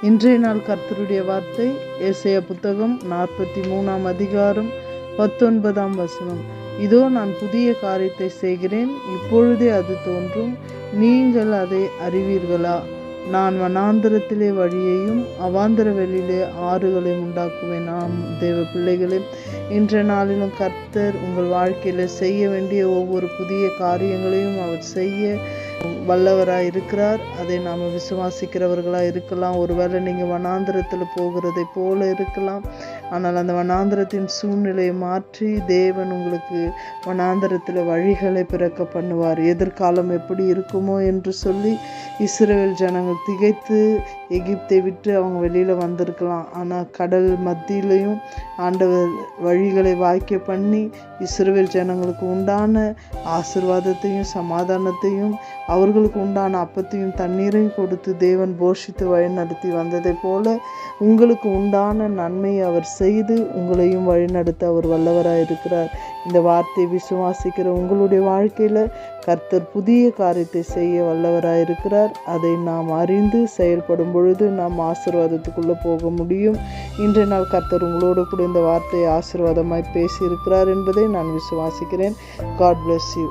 இன்றைய நாள் கர்த்தருடைய வார்த்தை ஏசாயா புத்தகம் 43 அதிகாரம் 19 இதோ நான் புதிய காரியத்தை செய்கிறேன், இப்பொழுதே அது தோன்றும், நீங்கள் அதை அறிவீர்களா? நான் வனாந்தரத்திலே வழியையும் அவாந்தர வெளியிலே ஆறுகளையும் உண்டாக்குவேன். தேவ பிள்ளைகளே, இன்றைய நாளிலும் கர்த்தர் உங்கள் வாழ்க்கையில் செய்ய வேண்டிய ஒவ்வொரு புதிய காரியங்களையும் அவர் செய்ய வல்லவராய் இருக்கிறார். அதை நாம் விசுவாசிக்கிறவர்களாக இருக்கலாம். ஒருவேளை நீங்கள் வனாந்திரத்தில் போகிறதை போல இருக்கலாம். ஆனால் அந்த வனாந்திரத்தின் சூழ்நிலையை மாற்றி தேவன் உங்களுக்கு வனாந்திரத்தில் வழிகளை பிறக்க பண்ணுவார். எதிர்காலம் எப்படி இருக்குமோ என்று சொல்லி இஸ்ரவேல் ஜனங்கள் திகைத்து எகிப்தை விட்டு அவங்க வெளியில் வந்திருக்கலாம். ஆனால் கடல் மத்தியிலையும் ஆண்டவர் வழிகளை வாய்க்க பண்ணி இஸ்ரவேல் ஜனங்களுக்கு உண்டான ஆசீர்வாதத்தையும் சமாதானத்தையும் அவர்களுக்கு உண்டான அப்பத்தையும் தண்ணீரையும் கொடுத்து தேவன் போஷித்து வழிநடத்தி வந்ததை போல உங்களுக்கு உண்டான நன்மையை அவர் செய்து உங்களையும் வழிநடத்த அவர் வல்லவராக இருக்கிறார். இந்த வார்த்தையை விசுவாசிக்கிற உங்களுடைய வாழ்க்கையில் கர்த்தர் புதிய காரியத்தை செய்ய வல்லவராக இருக்கிறார். அதை நாம் அறிந்து செயல்படும் பொழுது நாம் ஆசீர்வாதத்துக்குள்ளே போக முடியும். இன்றைய நாள் கர்த்தர் உங்களோடு கூட இந்த வார்த்தையை ஆசீர்வாதமாய் பேசியிருக்கிறார் என்பதை நான் விசுவாசிக்கிறேன். God bless you.